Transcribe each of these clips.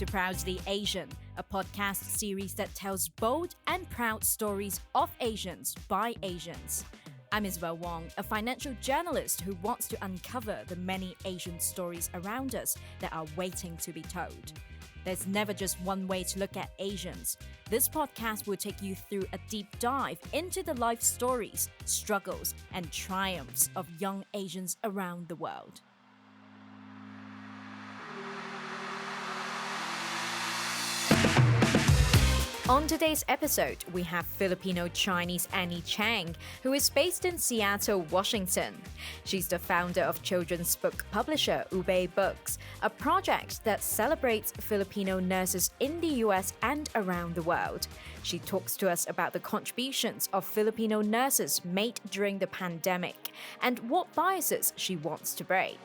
to Proudly Asian, a podcast series that tells bold and proud stories of Asians by Asians. I'm Isabel Wong, a financial journalist who wants to uncover the many Asian stories around us that are waiting to be told. There's never just one way to look at Asians. This podcast will take you through a deep dive into the life stories, struggles, and triumphs of young Asians around the world. On today's episode, we have Filipino-Chinese Annie Cheng, who is based in Seattle, Washington. She's the founder of children's book publisher Ube Books, a project that celebrates Filipino nurses in the US and around the world. She talks to us about the contributions of Filipino nurses made during the pandemic and what biases she wants to break.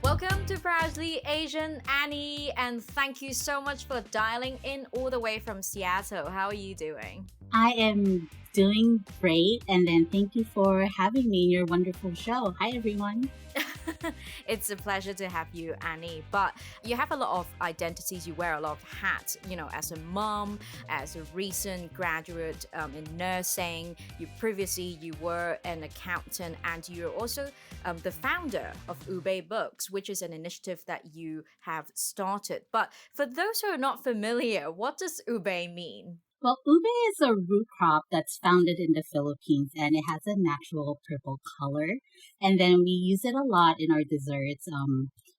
Welcome to Proudly Asian, Annie, and thank you so much for dialing in all the way from Seattle. How are you doing? I am doing great, and then thank you for having me in your wonderful show. Hi, everyone. It's a pleasure to have you, Annie. But you have a lot of identities. You wear a lot of hats, as a mom, as a recent graduate in nursing. You were an accountant, and you're also the founder of Ube Books, which is an initiative that you have started. But for those who are not familiar, what does Ube mean? Well, ube is a root crop that's founded in the Philippines, and it has a natural purple color. And then we use it a lot in our desserts.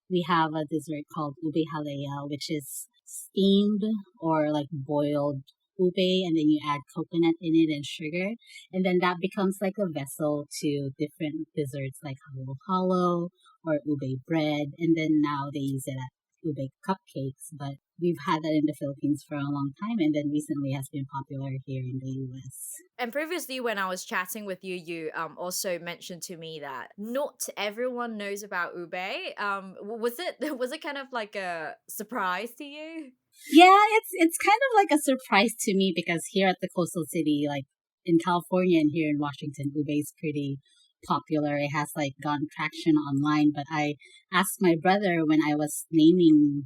We have a dessert called ube halea, which is steamed or like boiled ube, and then you add coconut in it and sugar. And then that becomes like a vessel to different desserts like halo-halo or ube bread. And then now they use it at ube cupcakes, but we've had that in the Philippines for a long time, and then recently has been popular here in the US. And previously, when I was chatting with you, you also mentioned to me that not everyone knows about ube. Was it kind of like a surprise to you? Yeah, it's kind of like a surprise to me because here at the coastal city, like in California and here in Washington, ube is pretty popular. It has like gotten traction online, but I asked my brother when I was naming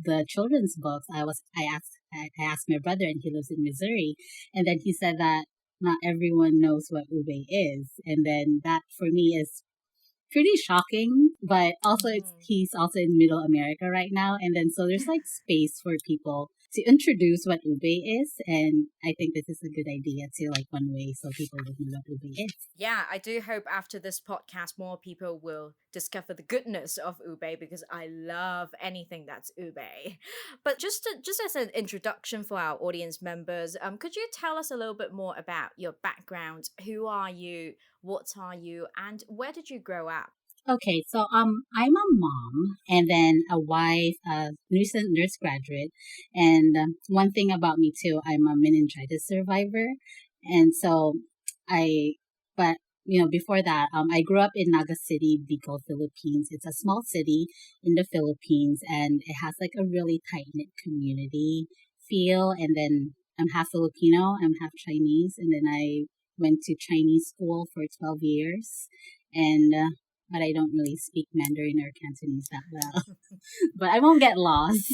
the children's books. I asked my brother, and he lives in Missouri, and then he said that not everyone knows what ube is, and then that for me is pretty shocking. But also he's also in Middle America right now, and then so there's like space for people to introduce what ube is, and I think this is a good idea to like one way so people would know what ube is. Yeah, I do hope after this podcast more people will discover the goodness of ube, because I love anything that's ube. But just as an introduction for our audience members, could you tell us a little bit more about your background? Who are you? What are you? And where did you grow up? Okay, so I'm a mom and then a wife, a recent nurse graduate, and one thing about me too, I'm a meningitis survivor, and so but before that, I grew up in Naga City, Bicol, Philippines. It's a small city in the Philippines, and it has like a really tight knit community feel. And then I'm half Filipino, I'm half Chinese, and then I went to Chinese school for 12 years, and but I don't really speak Mandarin or Cantonese that well. But I won't get lost,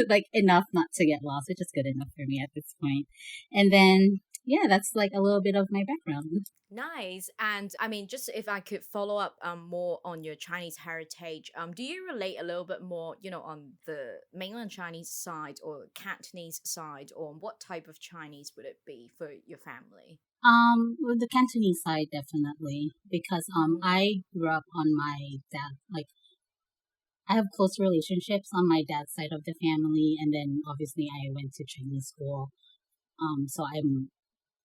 like enough not to get lost, which is good enough for me at this point. And then, yeah, that's like a little bit of my background. Nice. And I mean, just if I could follow up more on your Chinese heritage, do you relate a little bit more, on the mainland Chinese side or Cantonese side, or what type of Chinese would it be for your family? With the Cantonese side, definitely, because I grew up on my dad. Like, I have close relationships on my dad's side of the family, and then obviously I went to Chinese school. So I'm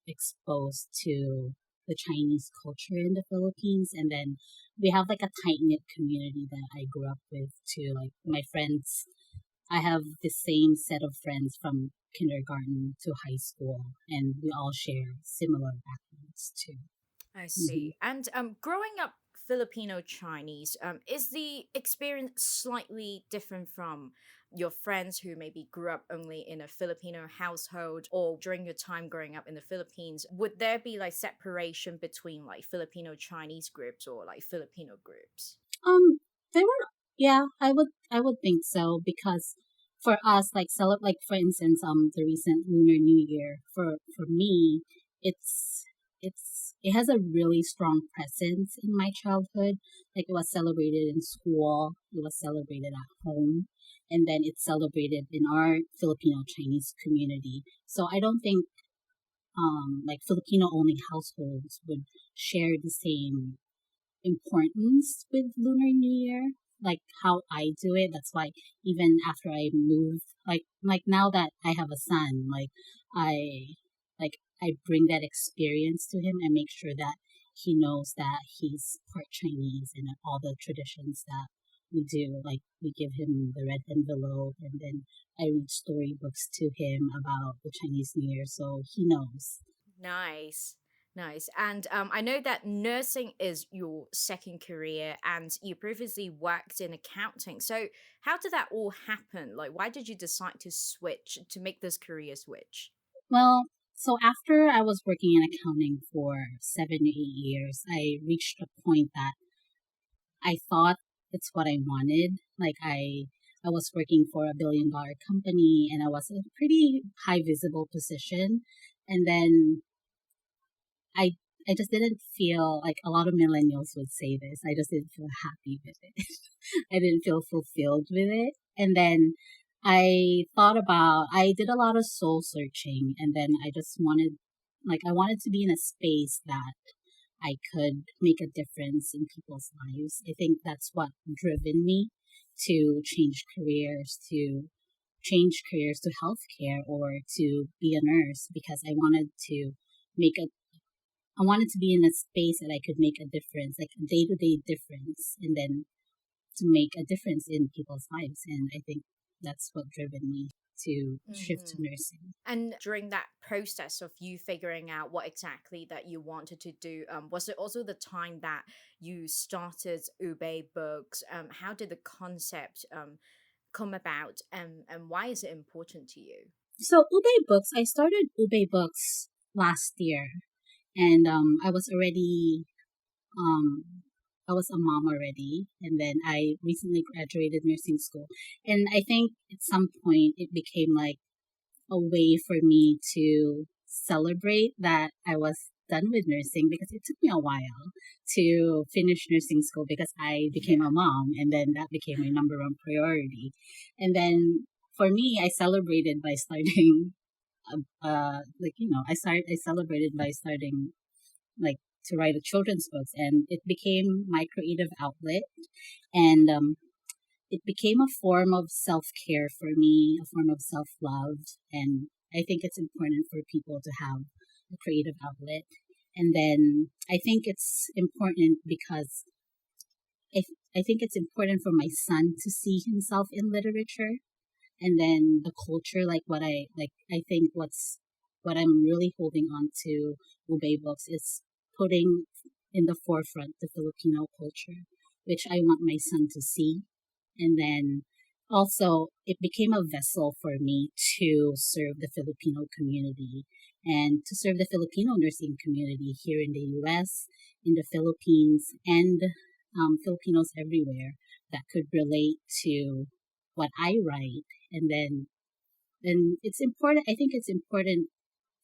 exposed to the Chinese culture in the Philippines, and then we have like a tight knit community that I grew up with too. Like my friends, I have the same set of friends from kindergarten to high school, and we all share similar backgrounds too. I see. And growing up Filipino-Chinese, is the experience slightly different from your friends who maybe grew up only in a Filipino household, or during your time growing up in the Philippines? Would there be like separation between like Filipino-Chinese groups or like Filipino groups? There were, yeah, I would think so because for us, like like for instance, the recent Lunar New Year for me, it's it has a really strong presence in my childhood. Like it was celebrated in school, it was celebrated at home, and then it's celebrated in our Filipino Chinese community. So I don't think like Filipino only households would share the same importance with Lunar New Year, like how I do it. That's why even after I moved, like now that I have a son, I I bring that experience to him and make sure that he knows that he's part Chinese and all the traditions that we do. Like we give him the red envelope and then I read storybooks to him about the Chinese New Year so he knows. Nice. Nice. And I know that nursing is your second career and you previously worked in accounting. So, how did that all happen? Like, why did you decide to switch, to make this career switch? Well, so after I was working in accounting for 7 to 8 years, I reached a point that I thought it's what I wanted. Like I was working for a $1 billion company and I was in a pretty high visible position. And then I I just didn't feel like a lot of millennials would say this. I just didn't feel happy with it. I didn't feel fulfilled with it. And then I did a lot of soul searching and then I just wanted, like, I wanted to be in a space that I could make a difference in people's lives. I think that's what driven me to change careers to healthcare or to be a nurse because make a I wanted to be in a space that I could make a difference, like a day to day difference, and then to make a difference in people's lives. And I think that's what driven me to shift to Hmm. nursing. And during that process of you figuring out what exactly that you wanted to do, was it also the time that you started Ube Books? How did the concept come about, and why is it important to you? So Ube Books, I started Ube Books last year, and um, I was a mom already, and then I recently graduated nursing school, and I think at some point it became like a way for me to celebrate that I was done with nursing because it took me a while to finish nursing school because I became Yeah. a mom and then that became my number one priority. And then for me, I celebrated by starting, I celebrated by starting like to write a children's books and it became my creative outlet. And it became a form of self care for me, a form of self love. And I think it's important for people to have a creative outlet. And then I think it's important because I, I think it's important for my son to see himself in literature and then the culture, I think what I'm really holding on to Ube Books is putting in the forefront the Filipino culture, which I want my son to see and then also, it became a vessel for me to serve the Filipino community and to serve the Filipino nursing community here in the US, in the Philippines, and Filipinos everywhere that could relate to what I write. And then it's important, I think it's important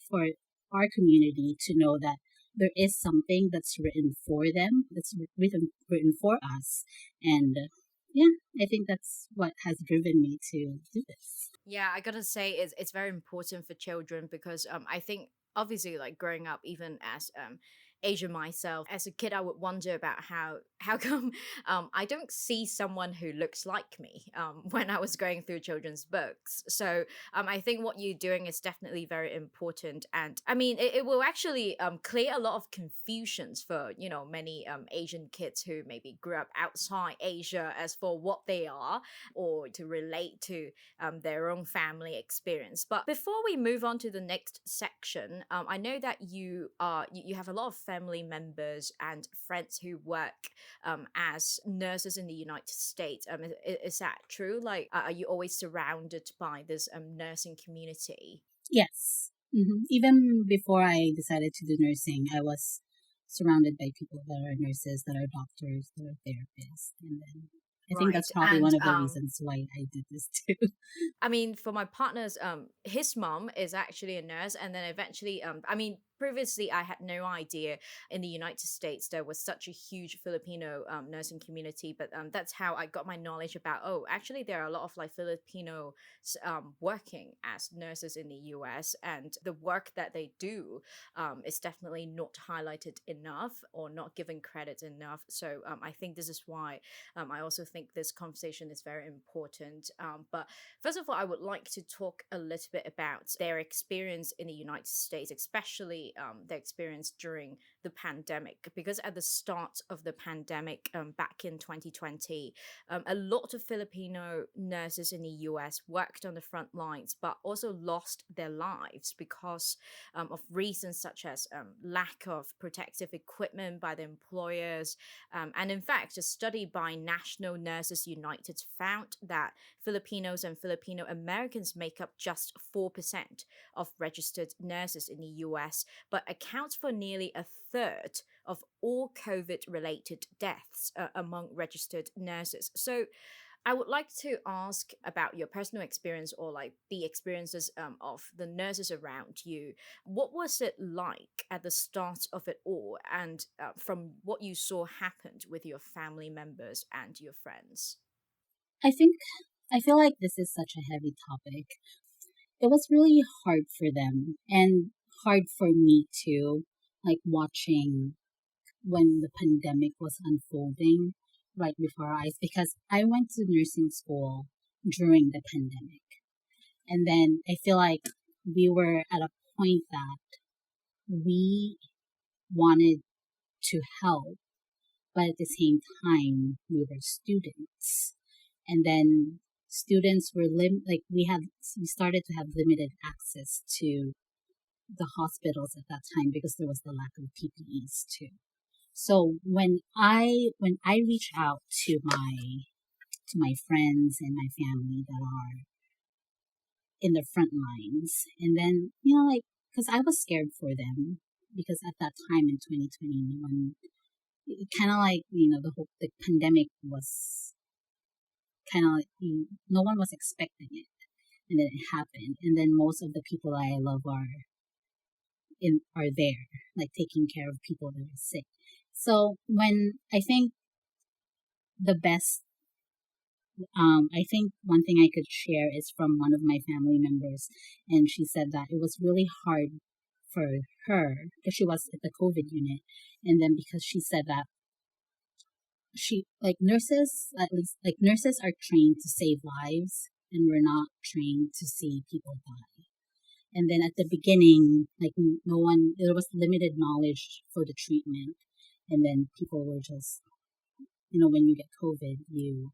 for our community to know that there is something that's written for them, that's written for us. And yeah, I think that's what has driven me to do this. Yeah, I gotta say it's very important for children because I think obviously like growing up even as Asian myself as a kid I would wonder about how come I don't see someone who looks like me when I was going through children's books. So I think what you're doing is definitely very important, and I mean it will actually clear a lot of confusions for many Asian kids who maybe grew up outside Asia as for what they are or to relate to their own family experience. But before we move on to the next section, I know that you have a lot of family members and friends who work as nurses in the United States. Is that true? Like, are you always surrounded by this nursing community? Yes. Even before I decided to do nursing, I was surrounded by people that are nurses, that are doctors, that are therapists. And then I think Right. that's probably And one of the reasons why I did this too. I mean, for my partner's, his mom is actually a nurse, and then eventually, I mean, previously I had no idea in the United States there was such a huge Filipino nursing community, but that's how I got my knowledge about. Oh, actually, there are a lot of like Filipino working as nurses in the U.S., and the work that they do is definitely not highlighted enough or not given credit enough. So I think this is why I also think this conversation is very important. But first of all, I would like to talk a little bit about their experience in the United States, especially their experience during the pandemic. Because at the start of the pandemic, back in 2020, a lot of Filipino nurses in the US worked on the front lines, but also lost their lives because of reasons such as lack of protective equipment by the employers. And in fact, a study by National Nurses United found that Filipinos and Filipino Americans make up just 4% of registered nurses in the US, but accounts for nearly a third of all COVID related deaths among registered nurses. So, I would like to ask about your personal experience or like the experiences of the nurses around you. What was it like at the start of it all? And from what you saw happened with your family members and your friends? I think, I feel like this is such a heavy topic. It was really hard for them and hard for me too, like watching when the pandemic was unfolding right before our eyes, because I went to nursing school during the pandemic. And then I feel like we were at a point that we wanted to help, but at the same time, we were students. And then students were like we started to have limited access to the hospitals at that time because there was the lack of PPEs too. So when I reach out to my friends and my family that are in the front lines, and then like because I was scared for them because at that time in 2021, kind of like the pandemic was kind of like no one was expecting it, and then it happened, and then most of the people I love are there, like taking care of people that are sick. So when I think the best, I think one thing I could share is from one of my family members, and she said that it was really hard for her because she was at the COVID unit, and then because she said that she like nurses, at least like nurses are trained to save lives, and we're not trained to see people die. And then at the beginning, like no one, there was limited knowledge for the treatment. And then people were just, when you get COVID, you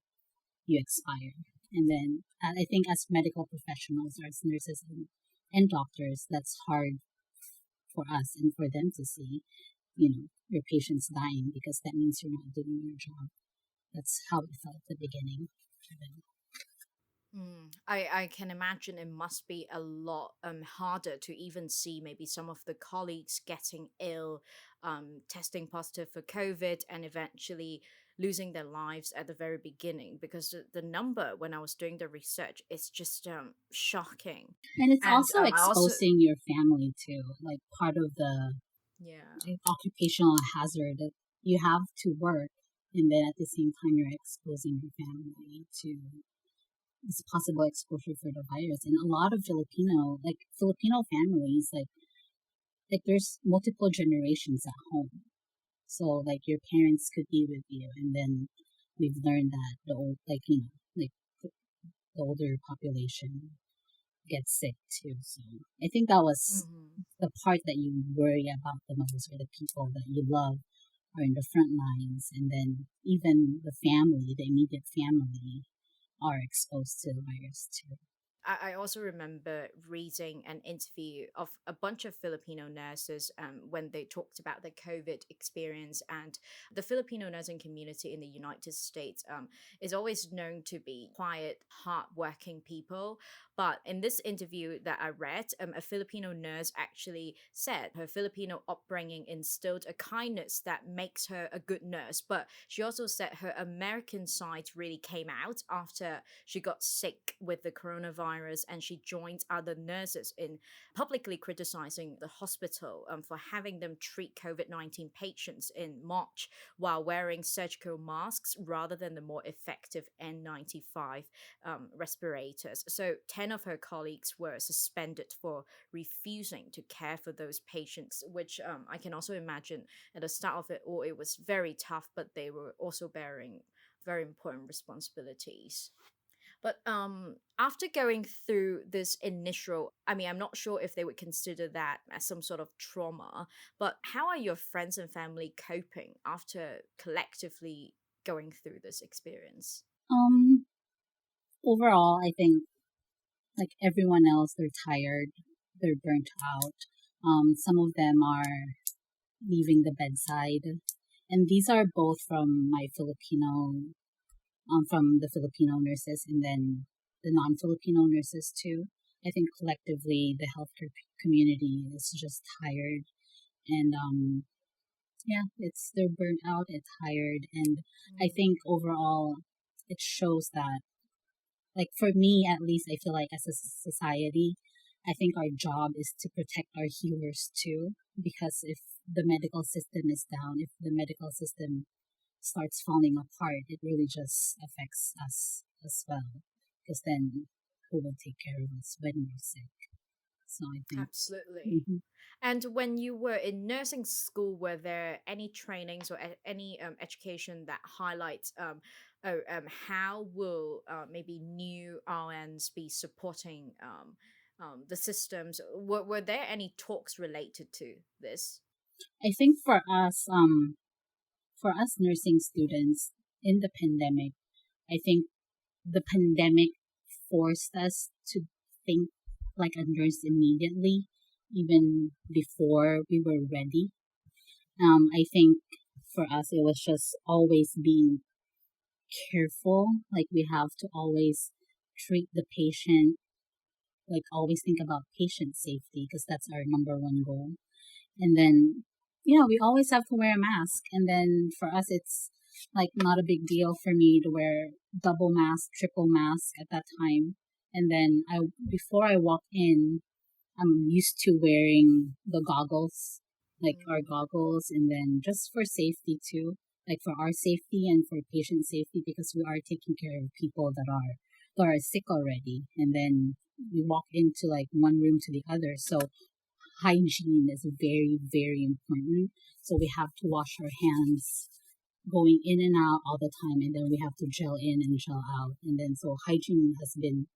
expire. And then I think as medical professionals, as nurses and doctors, that's hard for us and for them to see, your patients dying because that means you're not doing your job. That's how it felt at the beginning. I can imagine it must be a lot harder to even see maybe some of the colleagues getting ill, testing positive for COVID, and eventually losing their lives at the very beginning because the number when I was doing the research is just shocking. And it's And also I also, exposing your family to like part of the yeah. occupational hazard that you have to work, and then at the same time you're exposing your family to this possible exposure for the virus. And a lot of Filipino families, like there's multiple generations at home. So like your parents could be with you, and then we've learned that the older population gets sick too. So I think that was Mhm. the part that you worry about the most, or the people that you love are in the front lines, and then even the immediate family, are exposed to the virus too. I also remember reading an interview of a bunch of Filipino nurses when they talked about the COVID experience. And the Filipino nursing community in the United States is always known to be quiet, hardworking people. But in this interview that I read, a Filipino nurse actually said her Filipino upbringing instilled a kindness that makes her a good nurse. But she also said her American side really came out after she got sick with the coronavirus, and she joined other nurses in publicly criticizing the hospital for having them treat COVID-19 patients in March while wearing surgical masks rather than the more effective N95 respirators. So 10 of her colleagues were suspended for refusing to care for those patients, which I can also imagine at the start of it all, it was very tough, but they were also bearing very important responsibilities. But after going through this initial, I mean, I'm not sure if they would consider that as some sort of trauma, but how are your friends and family coping after collectively going through this experience? Um, Overall, I think like everyone else, they're tired, they're burnt out. Some of them are leaving the bedside, and these are both from my from the Filipino nurses and then the non-Filipino nurses too. I think collectively the healthcare community is just tired, and yeah, it's they're burnt out, it's tired, and I think overall it shows that, like for me at least, I feel like as a society, I think our job is to protect our healers too, because if the medical system is down, if the medical system starts falling apart, it really just affects us as well. Because then who will take care of us when we're sick? So I think, Absolutely. hmm And when you were in nursing school, were there any trainings or any education that highlights how will maybe new RNs be supporting the systems? Were there any talks related to this? I think for us nursing students in the pandemic, I think the pandemic forced us to think like a nurse immediately, even before we were ready. I think for us, it was just always being careful. Like we have to always treat the patient, like always think about patient safety because that's our number one goal. And then, yeah, we always have to wear a mask. And then for us, it's like not a big deal for me to wear double mask, triple mask at that time. And then before I walk in, I'm used to wearing the goggles, like our goggles, and then just for safety too, like for our safety and for patient safety, because we are taking care of people that are sick already, and then we walk into like one room to the other, so hygiene is very very important. So we have to wash our hands going in and out all the time, and then we have to gel in and gel out, and then so hygiene has been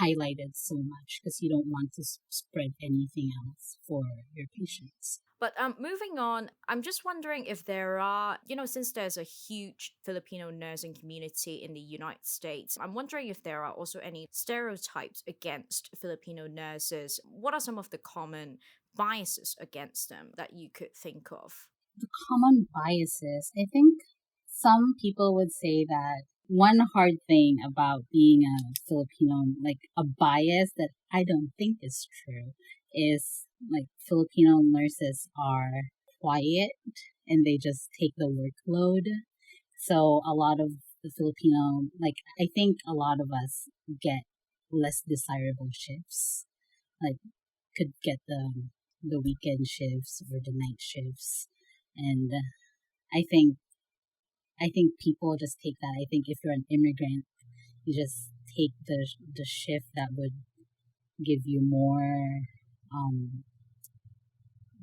highlighted so much because you don't want to spread anything else for your patients. But moving on, I'm just wondering if there are, since there's a huge Filipino nursing community in the United States, I'm wondering if there are also any stereotypes against Filipino nurses. What are some of the common biases against them that you could think of? The common biases, I think some people would say that one hard thing about being a Filipino, like a bias that I don't think is true, is like Filipino nurses are quiet and they just take the workload. So a lot of the Filipino, like I think a lot of us get less desirable shifts, like could get the weekend shifts or the night shifts, and I think I think people just take that. I think if you're an immigrant, you just take the shift that would give you more, um,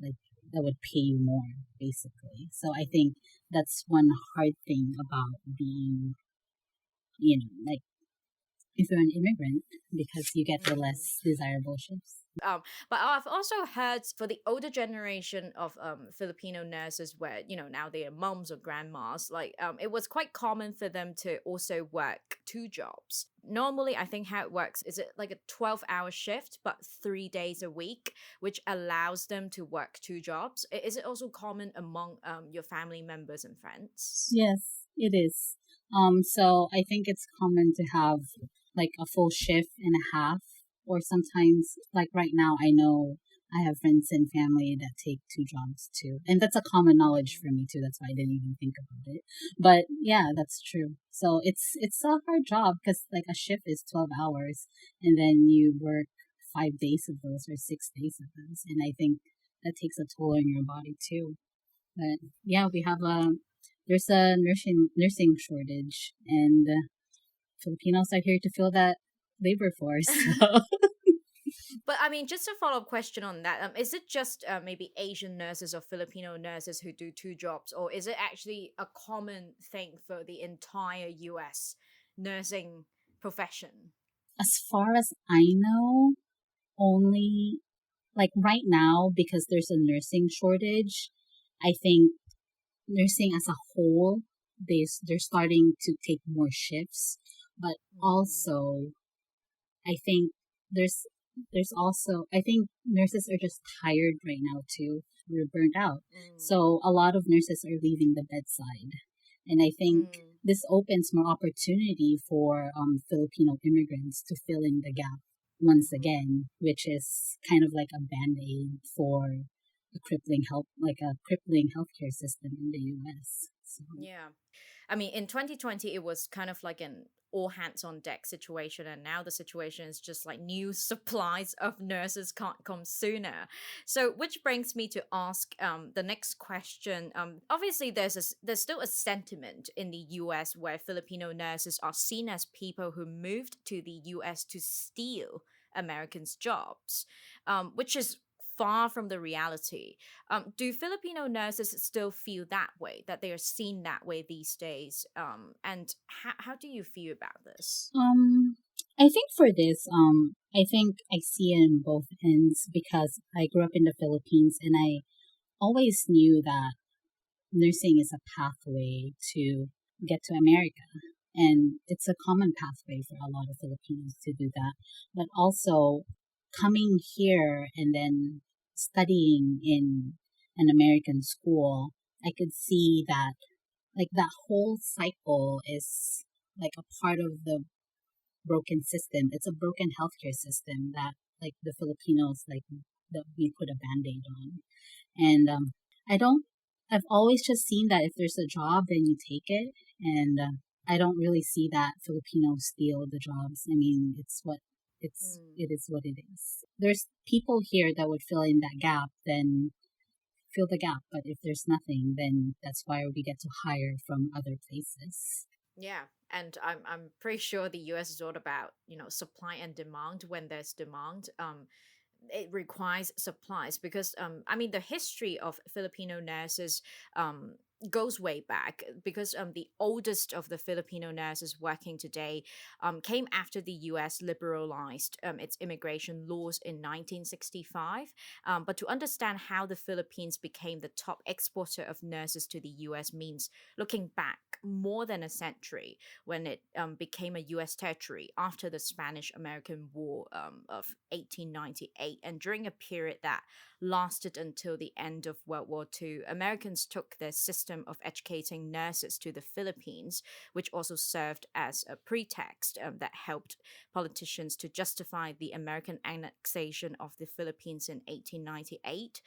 like that would pay you more, basically. So I think that's one hard thing about being, like if you're an immigrant because you get the less desirable shifts. But I've also heard for the older generation of Filipino nurses, where now they are moms or grandmas, like it was quite common for them to also work two jobs. Normally, I think how it works is it like a 12-hour shift, but 3 days a week, which allows them to work two jobs. Is it also common among your family members and friends? Yes, it is. So I think it's common to have like a full shift and a half, or sometimes like right now, I know I have friends and family that take two jobs too, and that's a common knowledge for me too. That's why I didn't even think about it. But yeah, that's true. So it's a hard job because like a shift is 12 hours, and then you work 5 days of those or 6 days of those, and I think that takes a toll on your body too. But yeah, we have a there's a nursing shortage, and Filipinos are here to fill that labor force. So. But I mean, just a follow up question on that. Is it just maybe Asian nurses or Filipino nurses who do two jobs, or is it actually a common thing for the entire US nursing profession? As far as I know, only like right now, because there's a nursing shortage, I think nursing as a whole, they're starting to take more shifts. But Mm, also, I think there's also I think nurses are just tired right now too. We're burnt out. mm, So a lot of nurses are leaving the bedside. And I think mm, this opens more opportunity for Filipino immigrants to fill in the gap once mm-hmm. again, which is kind of like a band-aid for a crippling healthcare system in the US. So Yeah. I mean, in 2020, it was kind of like an all hands on deck situation. And now the situation is just like new supplies of nurses can't come sooner. So, which brings me to ask the next question. Obviously, there's still a sentiment in the US where Filipino nurses are seen as people who moved to the US to steal Americans' jobs, which is far from the reality. Do Filipino nurses still feel that way, that they are seen that way these days? And how do you feel about this? Um, I think for this, I think I see it in both ends because I grew up in the Philippines and I always knew that nursing is a pathway to get to America. And it's a common pathway for a lot of Filipinos to do that. But also coming here and then studying in an American school, I could see that like that whole cycle is like a part of the broken system. It's a broken healthcare system that like the Filipinos like that we put a band-aid on. And I don't. I've always just seen that if there's a job, then you take it, and I don't really see that Filipinos steal the jobs. I mean, it is what it is. There's people here that would fill in that gap, then fill the gap. But if there's nothing, then that's why we get to hire from other places. Yeah, and I'm pretty sure the US is all about, supply and demand. When there's demand, it requires supplies, because I mean, the history of Filipino nurses goes way back, because the oldest of the Filipino nurses working today came after the US liberalized its immigration laws in 1965. But to understand how the Philippines became the top exporter of nurses to the US means looking back more than a century, when it became a US territory after the Spanish American War of 1898. And during a period that lasted until the end of World War II, Americans took their system of educating nurses to the Philippines, which also served as a pretext that helped politicians to justify the American annexation of the Philippines in 1898.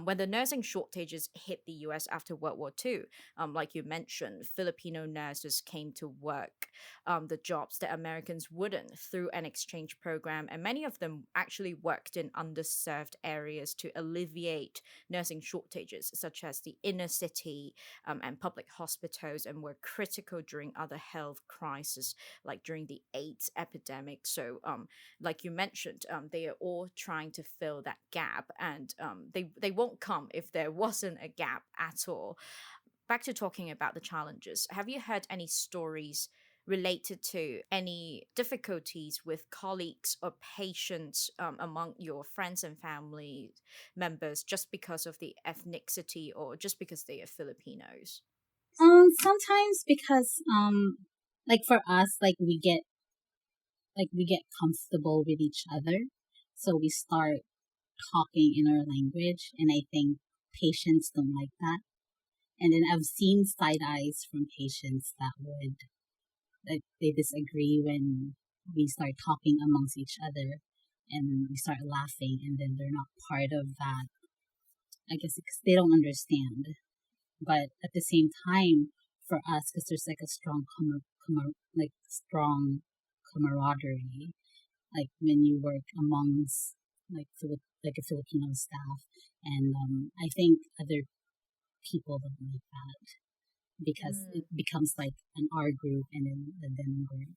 When the nursing shortages hit the US after World War II, like you mentioned, Filipino nurses came to work the jobs that Americans wouldn't, through an exchange program. And many of them actually worked in underserved areas to alleviate nursing shortages, such as the inner city and public hospitals, and were critical during other health crises, like during the AIDS epidemic. So, like you mentioned, they are all trying to fill that gap, and they won't come if there wasn't a gap at all. Back to talking about the challenges. Have you heard any stories related to any difficulties with colleagues or patients among your friends and family members just because of the ethnicity or just because they are Filipinos? Sometimes because like for us, we get comfortable with each other, so we start talking in our language, and I think patients don't like that. And then I've seen side eyes from patients that would like they disagree when we start talking amongst each other and we start laughing, and then they're not part of that. I guess because they don't understand. But at the same time, for us, because there's like a strong strong camaraderie, like when you work amongst like a Filipino staff, and I think other people don't like that because it Mm. becomes like an R group and then the them group.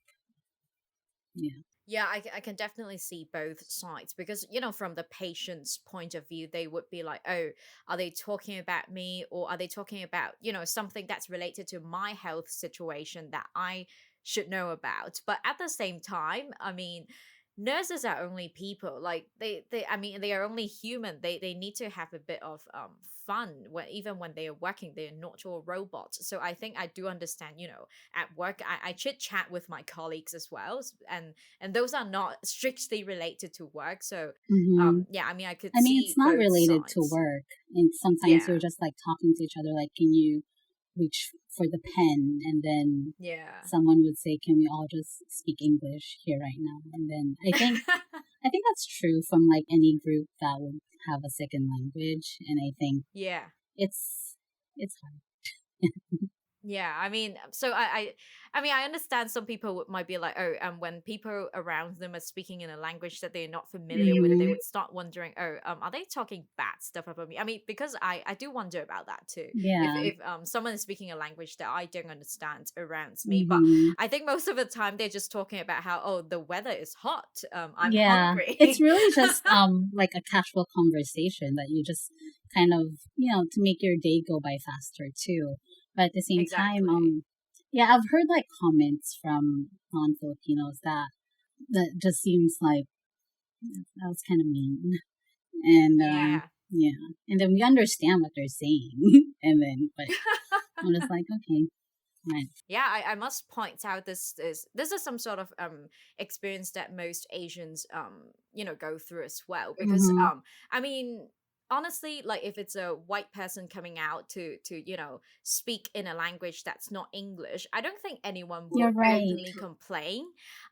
Yeah. Yeah, I can definitely see both sides because, from the patient's point of view, they would be like, oh, are they talking about me or are they talking about, something that's related to my health situation that I should know about? But at the same time, I mean, nurses are only people. Like I mean, they are only human. They need to have a bit of fun when even when they are working, they're not all robots. So I think I do understand, at work, I chit chat with my colleagues as well, and those are not strictly related to work. So Mm-hmm. yeah, I mean, I could I mean, it's see not both related to sides. work, and sometimes Yeah. you're just like talking to each other, like, can you reach for the pen? And then Yeah. someone would say, can we all just speak English here right now? And then I think that's true from like any group that would have a second language, and I think Yeah. it's it's hard. Yeah, I mean, I mean, I understand some people might be like, oh, when people around them are speaking in a language that they're not familiar with, they Hmm. would start wondering, oh, are they talking bad stuff about me? I mean, because I do wonder about that too. Yeah. If someone is speaking a language that I don't understand around me, but Hmm. I think most of the time they're just talking about how, oh, the weather is hot. I'm Yeah. It's hungry. really just like a casual conversation that you just kind of, to make your day go by faster too. But at the same time, Exactly. yeah, I've heard like comments from non-Filipinos that just seems like that was kind of mean. And Yeah. yeah, and then we understand what they're saying, and then but I'm just like, okay, right. Yeah, I must point out this is some sort of experience that most Asians go through as well because Mm-hmm. I mean, honestly, like if it's a white person coming out to speak in a language that's not English, I don't think anyone You're would right. openly complain.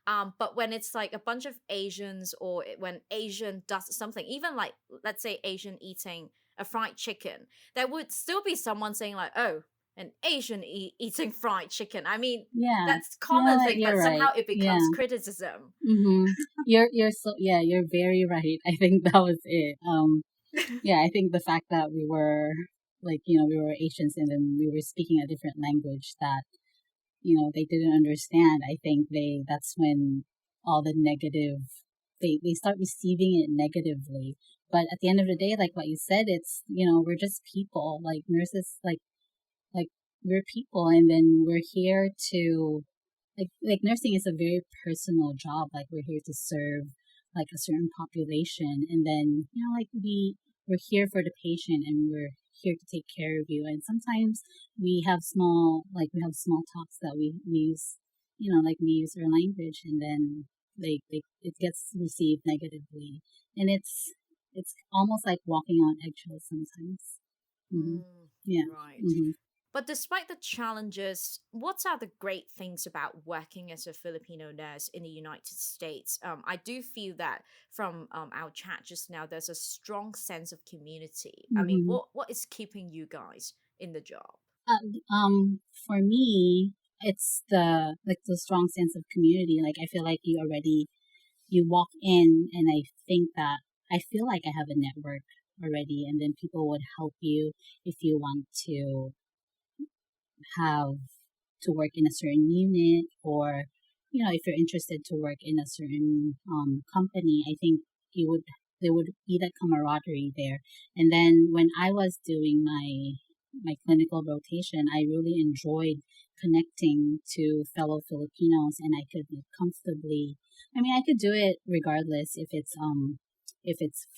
But when it's like a bunch of Asians or when Asian does something, even like let's say Asian eating a fried chicken, there would still be someone saying like, oh, an Asian eating fried chicken. I mean, Yeah, that's common thing, you're but right. somehow it Yeah. becomes criticism. Mm-hmm. You're so yeah, you're very right. I think that was it. Yeah, I think the fact that we were like, we were Asians and then we were speaking a different language that, they didn't understand. I think that's when all the negative, they start receiving it negatively. But at the end of the day, like what you said, it's, we're just people, like nurses, like we're people, and then we're here to like nursing is a very personal job. Like we're here to serve like a certain population, and then like we're here for the patient, and we're here to take care of you. And sometimes we have small talks that we use, like we use our language, and then it gets received negatively, and it's almost like walking on eggshells sometimes. Hmm. Mm, Yeah. right. Hmm. But despite the challenges, what are the great things about working as a Filipino nurse in the United States? I do feel that from our chat just now, there's a strong sense of community. I mean, Hmm. what is keeping you guys in the job? For me, it's the strong sense of community. Like I feel like you walk in, and I feel like I have a network already, and then people would help you if you want to have to work in a certain unit, or if you're interested to work in a certain company. I think you would there would be that camaraderie there. And then when I was doing my clinical rotation, I really enjoyed connecting to fellow Filipinos, and I could comfortably. I mean, I could do it regardless if it's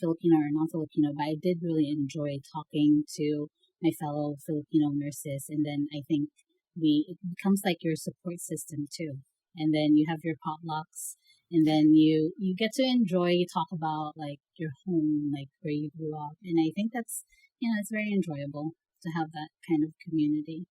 Filipino or non-Filipino, but I did really enjoy talking to my fellow Filipino nurses, and then I think we it becomes like your support system too. And then you have your potlucks, and then you get to enjoy talk about like your home, like where you grew up, and I think that's it's very enjoyable to have that kind of community.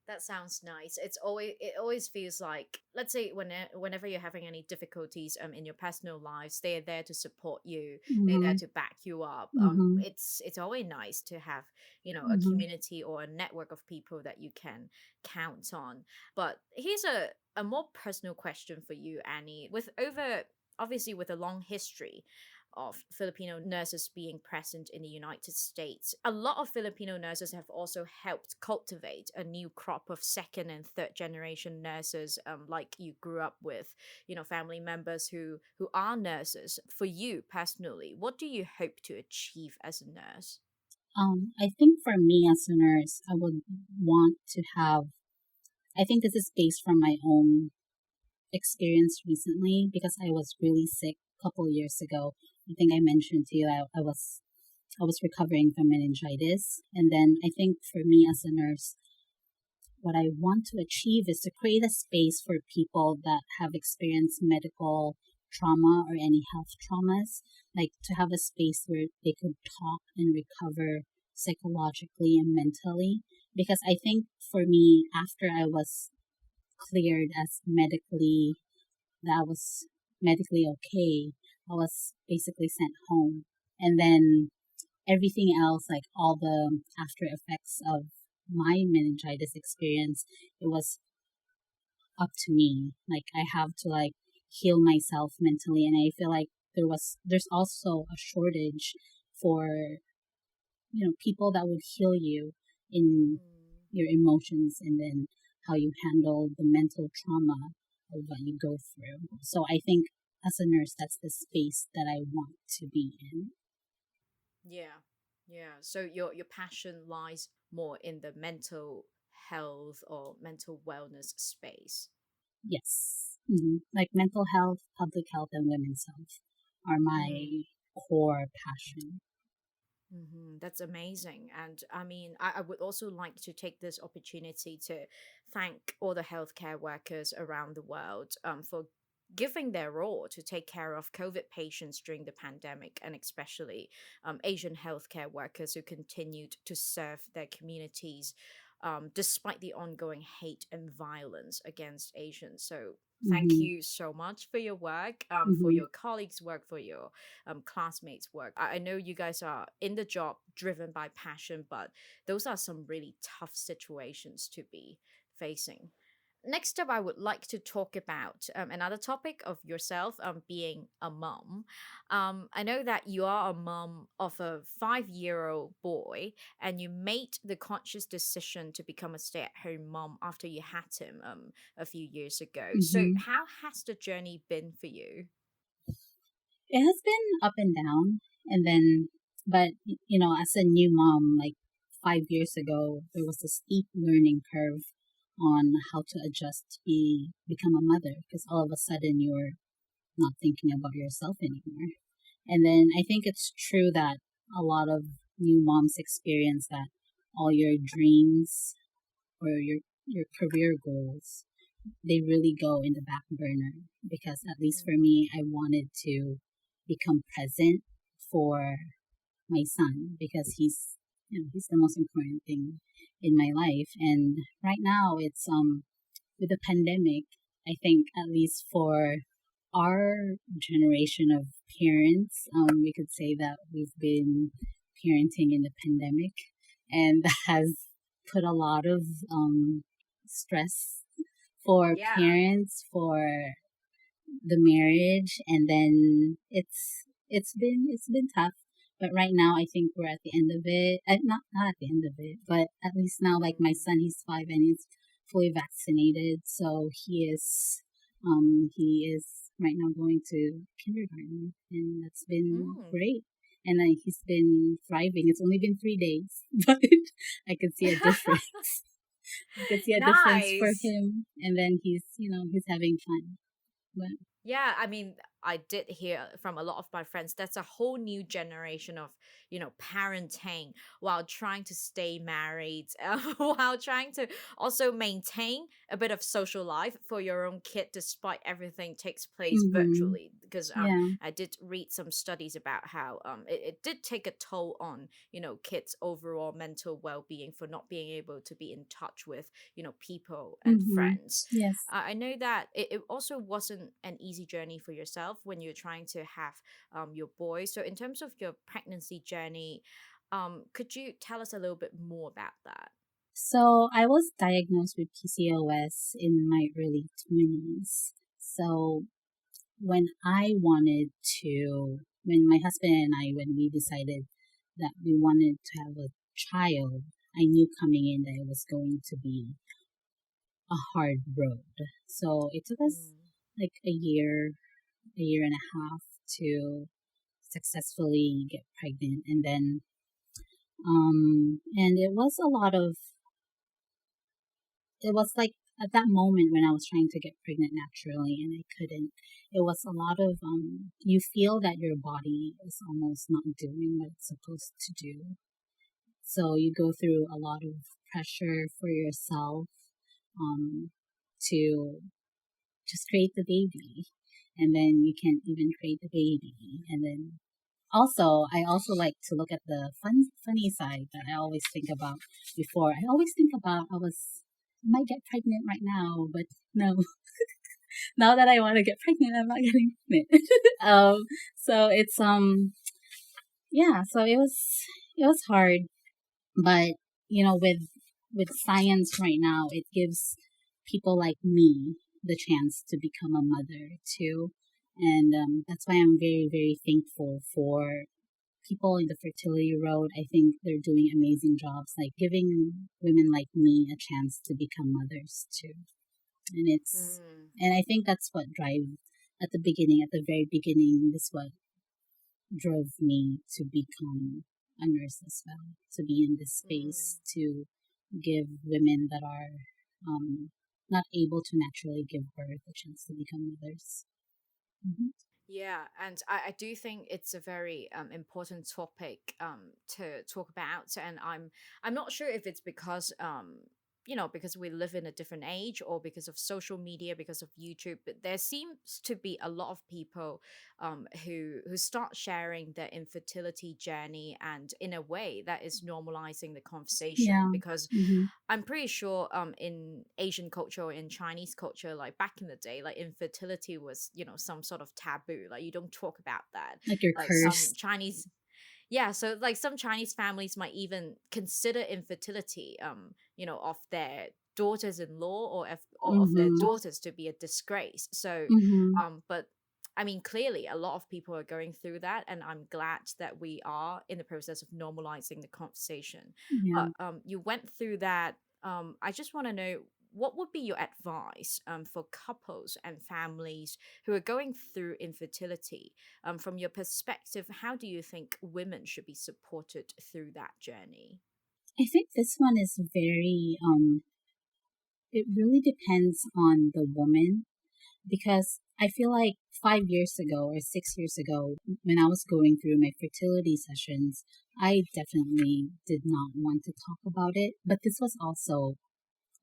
That sounds nice. It always feels like, let's say whenever you're having any difficulties in your personal lives, they are there to support you. They're there Mhm. to back you up. Mhm. It's always nice to have, a Mhm. community or a network of people that you can count on. But here's a more personal question for you, Annie. With over Obviously with a long history of Filipino nurses being present in the United States. A lot of Filipino nurses have also helped cultivate a new crop of second and third generation nurses, like you grew up with, family members who are nurses. For you personally, what do you hope to achieve as a nurse? I think for me as a nurse, I would want to have. I think this is based from my own experience recently because I was really sick a couple years ago. I think I mentioned to you I was recovering from meningitis, and then I think for me as a nurse, what I want to achieve is to create a space for people that have experienced medical trauma or any health traumas, like to have a space where they could talk and recover psychologically and mentally. Because I think for me, after I was cleared as that I was medically okay, I was basically sent home. And then everything else, like all the after effects of my meningitis experience, it was up to me. Like I have to like heal myself mentally, and I feel like there's also a shortage for people that would heal you in Mm. your emotions, and then how you handle the mental trauma of what you go through. So I think as a nurse, that's the space that I want to be in. Yeah. Yeah. So your passion lies more in the mental health or mental wellness space. Yes. Like mental health, public health, and women's health are Mm. my core passion. That's amazing. And I mean, I would also like to take this opportunity to thank all the healthcare workers around the world for giving their all to take care of COVID patients during the pandemic, and especially Asian healthcare workers who continued to serve their communities despite the ongoing hate and violence against Asians. So, thank Mm-hmm. you so much for your work, for Mm-hmm. your colleagues' work, for your classmates' work. I know you guys are in the job driven by passion, but those are some really tough situations to be facing. Next up, I would like to talk about another topic of yourself, being a mom. I know that you are a mom of a 5-year-old boy, and you made the conscious decision to become a stay-at-home mom after you had him a few years ago. So, Mm-hmm. how has the journey been for you? It has been up and down, and then, but as a new mom, like 5 years ago, there was a steep learning curve on how to adjust to become a mother because all of a sudden you're not thinking about yourself anymore. And then I think it's true that a lot of new moms experience that all your dreams or your career goals, they really go in the back burner because at least for me, I wanted to become present for my son because he's the most important thing in my life. And right now it's with the pandemic, I think at least for our generation of parents, we could say that we've been parenting in the pandemic, and that has put a lot of stress for Yeah. parents for the marriage, and then it's been tough. But right now, I think we're at the end of it. Not at the end of it, but at least now, like my Mm. son, he's 5 and he's fully vaccinated, so he is right now going to kindergarten, and that's been Mm. great. and he's been thriving. It's only been 3 days, but I could see a difference. I could see a difference for Nice. him, and then he's having fun. But Yeah, I mean, I did hear from a lot of my friends that's a whole new generation of, parenting while trying to stay married, while trying to also maintain a bit of social life for your own kid despite everything takes place mm-hmm. virtually. Because Yeah. I did read some studies about how it did take a toll on, kids' overall mental well-being for not being able to be in touch with, people and Mm-hmm. friends. Yes. I know that it also wasn't an easy journey for yourself when you're trying to have your boy. So, in terms of your pregnancy journey, could you tell us a little bit more about that? So I was diagnosed with PCOS in my early 20s. So when I wanted to, when my husband and I, when we decided that we wanted to have a child, I knew coming in that it was going to be a hard road. So it took us Mm. like a year and a half to successfully get pregnant. And then, and it was like at that moment when I was trying to get pregnant naturally and I couldn't, it was a lot of, you feel that your body is almost not doing what it's supposed to do. So you go through a lot of pressure for yourself, to just create the baby. And then you can't even create the baby. And then I also like to look at the funny side that I always think about before. I always think about I might get pregnant right now, but no. Now that I want to get pregnant, I'm not getting pregnant. So it's yeah. So it was hard, but with science right now, it gives people like me the chance to become a mother too, and that's why I'm very very thankful for people in the fertility road. I think they're doing amazing jobs, like giving women like me a chance to become mothers too. And Mm. I think that's what at the very beginning, this what drove me to become a nurse as well, to be in this Mm. space to give women that are not able to naturally give birth a chance to become mothers. Hmm. Yeah, and I do think it's a very important topic to talk about, and I'm not sure if it's because because we live in a different age or because of social media, because of YouTube, but there seems to be a lot of people who start sharing their infertility journey, and in a way that is normalizing the conversation. Yeah. Because Hmm. I'm pretty sure in Asian culture or in Chinese culture, like back in the day, like infertility was, some sort of taboo. Like you don't talk about that. Like you're Like some cursed. Chinese yeah, so like some Chinese families might even consider infertility of their daughters-in-law or of their Hmm. daughters to be a disgrace. So Hmm. but I mean, clearly, a lot of people are going through that, and I'm glad that we are in the process of normalizing the conversation. Yeah. But you went through that. I just want to know what would be your advice for couples and families who are going through infertility. From your perspective, how do you think women should be supported through that journey? I think this one is very it really depends on the woman, because I feel like 5 years ago or 6 years ago, when I was going through my fertility sessions, I definitely did not want to talk about it. But this was also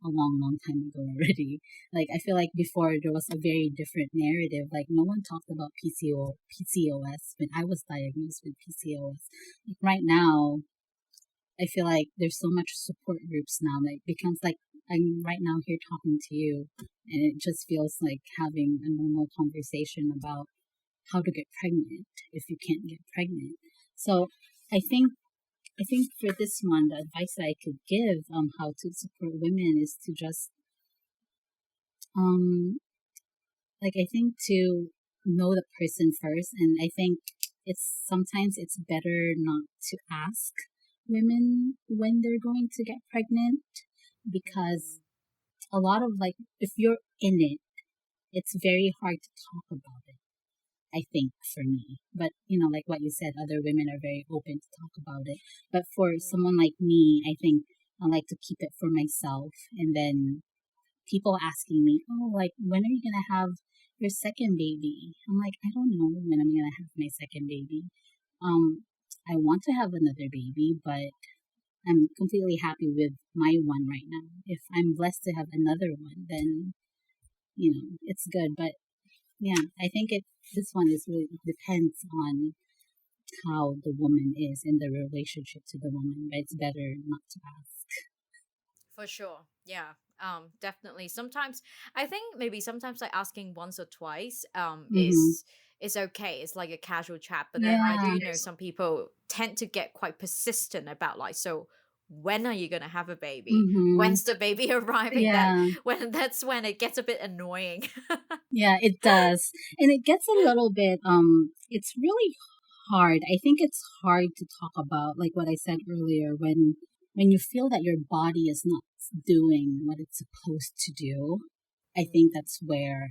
a long, long time ago already. Like, I feel like before there was a very different narrative. Like, no one talked about PCOS when I was diagnosed with PCOS. Like, right now, I feel like there's so much support groups now that it becomes like I'm right now here talking to you, and it just feels like having a normal conversation about how to get pregnant if you can't get pregnant. So I think I think for this one, the advice that I could give how to support women is to just um like I think to know the person first, and I think it's better not to ask women when they're going to get pregnant, because Mm. a lot of, like, if you're in it, it's very hard to talk about it. I think for me. But, like what you said, other women are very open to talk about it. But for someone like me, I think I like to keep it for myself. And then people asking me, oh, like, when are you going to have your second baby? I'm like, I don't know when I'm going to have my second baby. I want to have another baby, but I'm completely happy with my one right now. If I'm blessed to have another one, then, it's good. But yeah, I think this one is really depends on how the woman is in the relationship to the woman, but it's better not to ask. For sure. Yeah. Definitely. Sometimes I think maybe sometimes like asking once or twice Mm-hmm. is okay. It's like a casual chat. But then I Yeah. do know some people tend to get quite persistent about like, so when are you gonna have a baby? Mm-hmm. When's the baby arriving? Yeah. That's when it gets a bit annoying. Yeah, it does. And it gets a little bit it's really hard. I think it's hard to talk about, like what I said earlier, when you feel that your body is not doing what it's supposed to do. I think that's where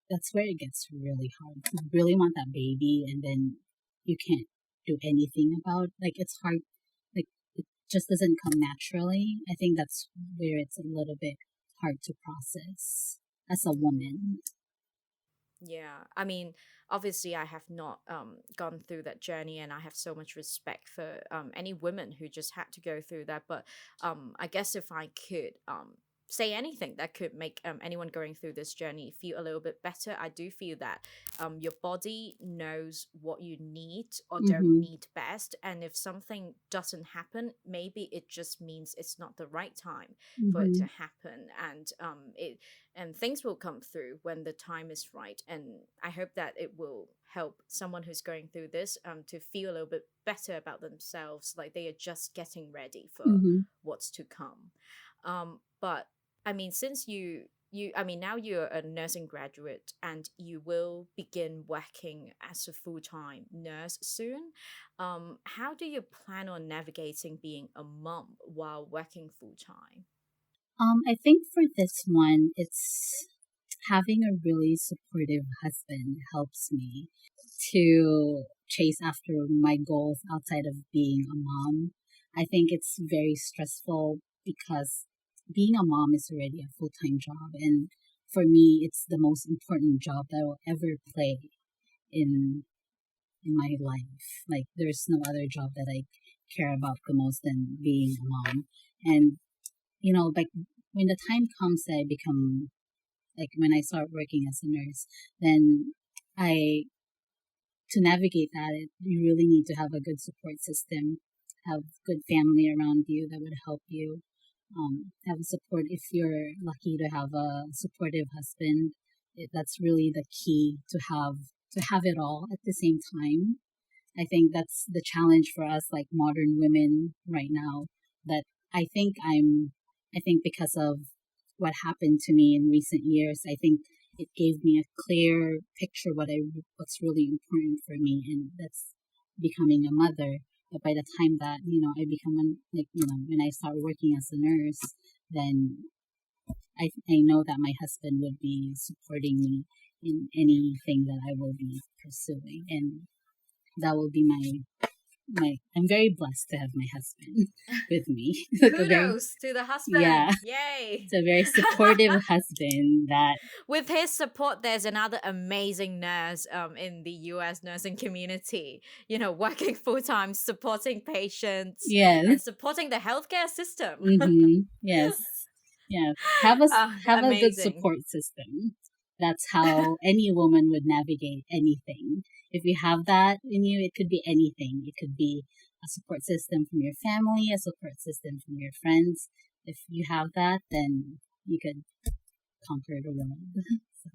it gets really hard. You really want that baby and then you can't do anything about, like, it's hard, like, it just doesn't come naturally. I think that's where it's a little bit hard to process as a woman. Yeah, I mean, obviously, I have not gone through that journey, and I have so much respect for any women who just had to go through that. But I guess if I could say anything that could make anyone going through this journey feel a little bit better, I do feel that your body knows what you need or don't Mm-hmm. need best, and if something doesn't happen, maybe it just means it's not the right time for it Mm-hmm. to happen, and things will come through when the time is right. And I hope that it will help someone who's going through this to feel a little bit better about themselves, like they are just getting ready for Mm-hmm. what's to come. But I mean, since I mean, now you're a nursing graduate and you will begin working as a full-time nurse soon. How do you plan on navigating being a mom while working full-time? I think for this one, it's having a really supportive husband helps me to chase after my goals outside of being a mom. I think it's very stressful because being a mom is already a full time job. And for me, it's the most important job that I will ever play in in my life. Like, there's no other job that I care about the most than being a mom. And, like, when the time comes that I become, like, when I start working as a nurse, then I to navigate that, you really need to have a good support system, have good family around you that would help you. Have a support if you're lucky to have a supportive husband. That's really the key to have it all at the same time. I think that's the challenge for us, like modern women right now. That I think I think because of what happened to me in recent years, I think it gave me a clear picture what's really important for me, and that's becoming a mother. But by the time that I become when I start working as a nurse, then I know that my husband would be supporting me in anything that I will be pursuing, and that will be my. I'm very blessed to have my husband with me. Like a very Kudos to the yeah, husband. Yay. it's a very supportive husband that With his support, there's another amazing nurse in the US nursing community, working full time, supporting patients yes. and supporting the healthcare system. Mm-hmm. Yes. Yes. Have a good Amazing. support system. That's how any woman would navigate anything. If you have that in you, it could be anything. It could be a support system from your family, a support system from your friends. If you have that, then you could conquer the world. So.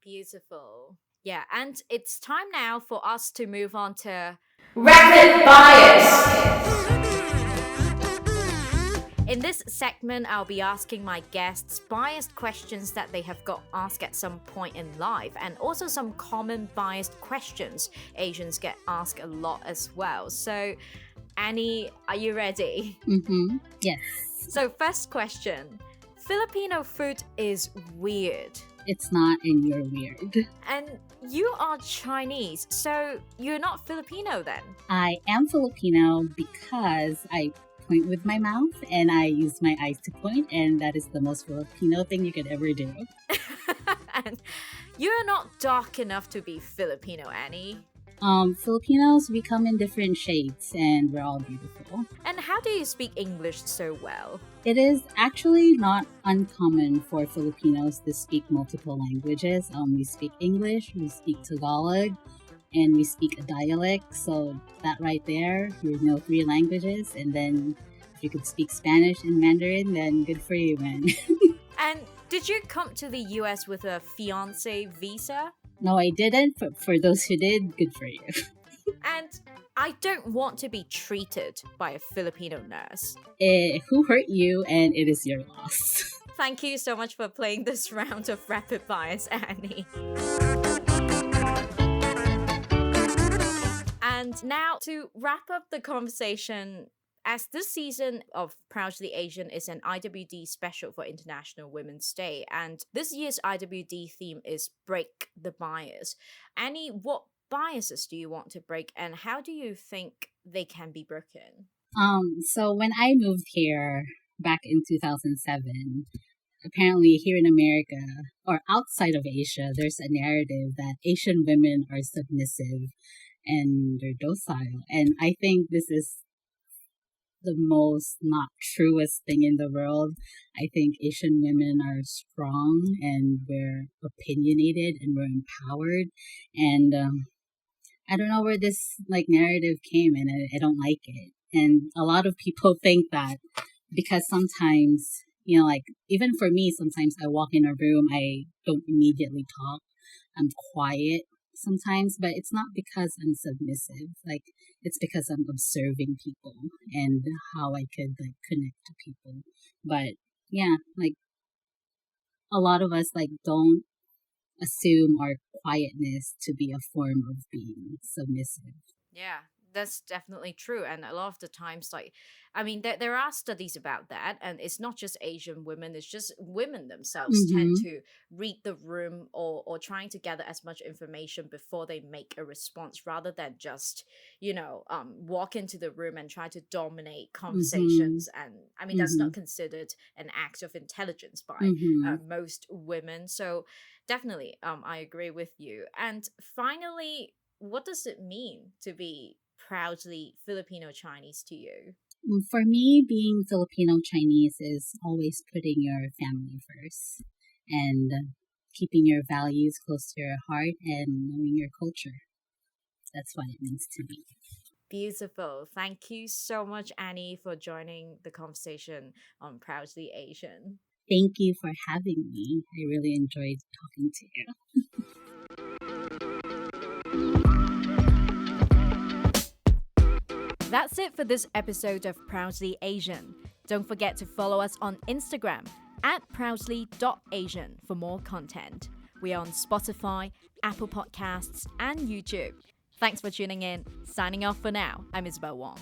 Beautiful. Yeah, and it's time now for us to move on to Rapid bias. In this segment, I'll be asking my guests biased questions that they have got asked at some point in life, and also some common biased questions Asians get asked a lot as well. So, Annie, are you ready? Mm-hmm. Yes. So, first question, Filipino food is weird. It's not, and you're weird. And you are Chinese, so you're not Filipino then? I am Filipino because I point with my mouth and I use my eyes to point, and that is the most Filipino thing you could ever do. And you're not dark enough to be Filipino, Annie. Filipinos, we come in different shades and we're all beautiful. And how do you speak English so well? It is actually not uncommon for Filipinos to speak multiple languages. We speak English, we speak Tagalog, and we speak a dialect. So that right there, you know 3 languages. And then if you could speak Spanish and Mandarin, then good for you, man. And did you come to the US with a fiancé visa? No, I didn't. But for those who did, good for you. And I don't want to be treated by a Filipino nurse. Who hurt you, and it is your loss. Thank you so much for playing this round of Rapid Fires, Annie. And now to wrap up the conversation, as this season of Proudly Asian is an IWD special for International Women's Day, and this year's IWD theme is Break the Bias. Annie, what biases do you want to break, and how do you think they can be broken? So when I moved here back in 2007, apparently here in America or outside of Asia, there's a narrative that Asian women are submissive and they're docile. And I think this is the most not truest thing in the world. I think Asian women are strong and we're opinionated and we're empowered. And I don't know where this narrative came, and I don't like it. And a lot of people think that because sometimes, even for me, sometimes I walk in a room, I don't immediately talk. I'm quiet sometimes, but it's not because I'm submissive. It's because I'm observing people and how I could connect to people. But yeah, a lot of us don't assume our quietness to be a form of being submissive. Yeah, that's definitely true. And a lot of the times, there are studies about that. And it's not just Asian women, it's just women themselves tend to read the room or trying to gather as much information before they make a response rather than just, walk into the room and try to dominate conversations. And that's not considered an act of intelligence by most women. So definitely, I agree with you. And finally, what does it mean to be proudly Filipino-Chinese to you? For me, being Filipino-Chinese is always putting your family first and keeping your values close to your heart and knowing your culture. That's what it means to me. Beautiful. Thank you so much, Annie, for joining the conversation on Proudly Asian. Thank you for having me. I really enjoyed talking to you. That's it for this episode of Proudly Asian. Don't forget to follow us on Instagram at proudly.asian for more content. We are on Spotify, Apple Podcasts, and YouTube. Thanks for tuning in. Signing off for now, I'm Isabel Wong.